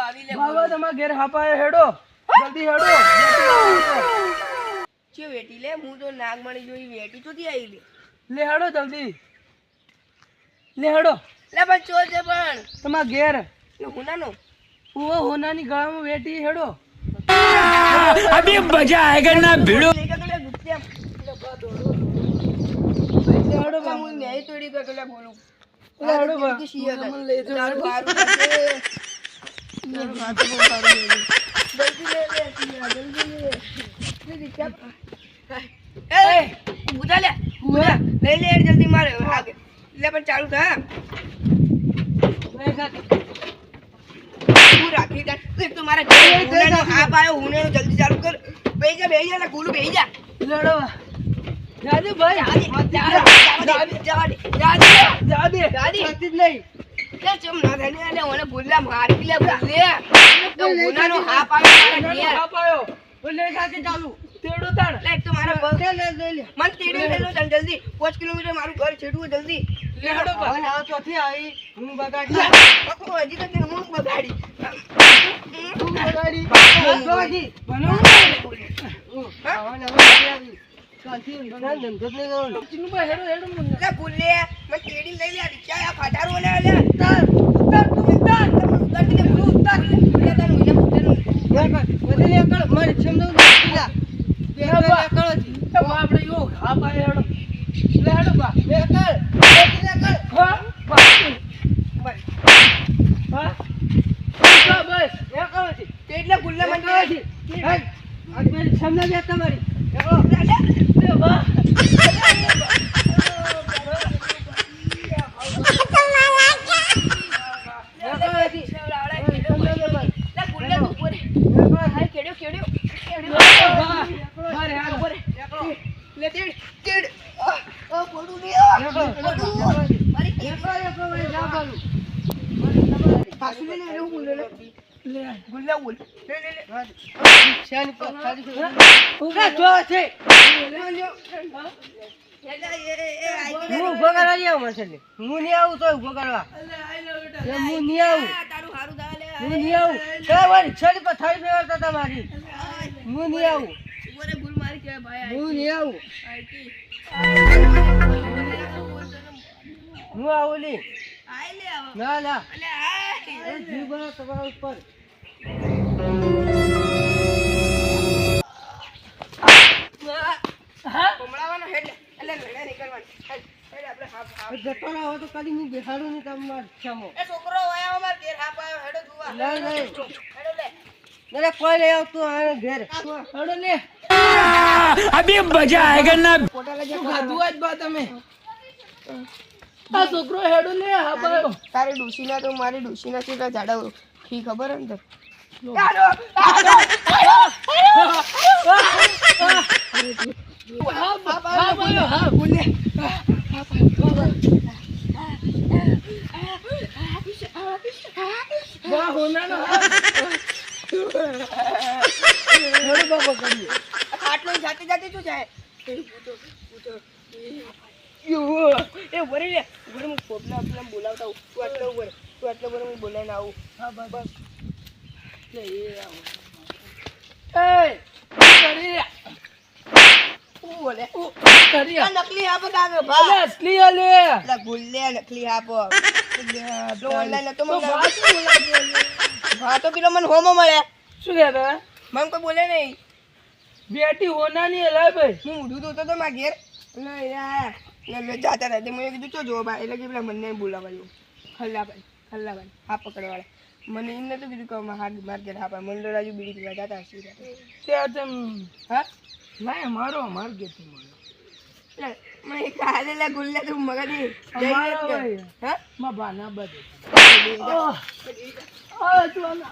આવી લે બાબા તમારા ઘેર હાપાય હેડો જલ્દી હેડો છે વેટી લે હું તો નાગમણી જોઈ વેટી ચોથી આવી લે હેડો જલ્દી લે હેડો લે પણ ચોર છે પણ તમારા ઘેર લે હુનાનો ઓ હોનાની ગળામાં વેટી હેડો अभी मजा आएगा ना भिड़ो લે કે લે ગુસ્સા હેડો બા હું ન્યાય તોડી કે લે બોલું લે હેડો બા કે શિયા મને લઈ જાઓ તારું હારું છે તારું હાથ બહુ સારું છે જલ્દી લે શિયા જલ્દી લે જલ્દી ચાપ એ ઉધા લે ઉધા લઈ લે જલ્દી મારે આગે લે પણ ચાલુ થા તું રાખી દે એક તો મારા ઘરે હાપ આવ્યો હુનેનો જલ્દી ચાલુ કર બેહી જા ને ગુલુ બેહી જા લેડો બા જાદે ભાઈ જાદે સાચી જ નહીં કે ચમ ના થાય ને ઓને ગુલ્લા મારી લે બોલે તો ગુનાનો હાપ આવ્યો મારા ઘેર હાપાયો બોલે કાકે ચાલુ તેડો તાણ લે એક તો મારા પગ લે મન તેડી લેલો ચાલ જલ્દી 5 કિલોમીટર મારું ઘર છેડવું જલ્દી લેડો બા હવે આ ચોથી આવી હું બગાડી હજી તો તે હું બગાડી હું બગાડી બગાડી બનો ચીનું બા હેડો હેડો મને લે ગુલ્લે મે તેડી લઈ લે રિક્ષા આ ફાટારો લે લે ઉતાર તું ઉતાર ઉતાર દે ગુલ્લે ઉતાર લે તાર મને વધે લે કળ મારી છમનો દીલા બે કળ તો આપણે યો હાપાય હેડો લે હેડો બા બે કળ હા બસ હા બસ એ કળ છે એટલે ગુલ્લે મને છે આજ મારી છમના બે તમારી લે બા ના ના જીવન તમારા ઉપર કમળાવાનો હેડ એટલે લડે નીકળવાનું હેડ આપણે હાફ જતો ના હોય તો કદી હું બેહાડું નહીં તમાર છમો એ છોકરો આયા અમાર ઘેર હાફ આવ્યો હેડો જોવા નહીં હેડો લે મેરે કોઈ લઈ આવતું આ ઘેર હેડો લે अभी मजा आएगा ना ફોટા લઈ જા ખાધું આજ બા તમે આ છોકરો હેડો લે હાપાયો તારી ડુસીના તો મારી ડુસીના છે ઝાડા ઠીક ખબર હે ને આટલો જાતે જાતે શું જાય એ વરે લે વરે હું પોપલા આપલા બોલાવતા હું તું આટલો વરે હું બોલાઈને આવું હા બસ લે એ આવો એ કરી રે હું બોલે કરી આ નકલી આપો તારે ભા અલે અસલી આલે લા ગુલ્લે નકલી આપો લો ઓનલાઈન તો મને ભા તો પેલો મને હોમો મળે શું કહેતા મને કોઈ બોલે નહીં બેટી હોનાની હલાય ભાઈ હું ઉડું તો મારા ઘેર એટલે જાતા રહેતી મેં કીધું ચો જો ભાઈ એટલે કે પેલા મને બોલાવાયું ખલ્લાભાઈ હા પકડવાળા મને એમ નતું કીધું કે માર ઘેર હા મને તો રાજુ બીડી પીવા જાતા હશે ત્યાં તેમ હા ના મારો માર ગેતી મારો એટલે મને કાલે લા ગુલ્લે તું મગની અમારો હા માં બાના બધે આ તું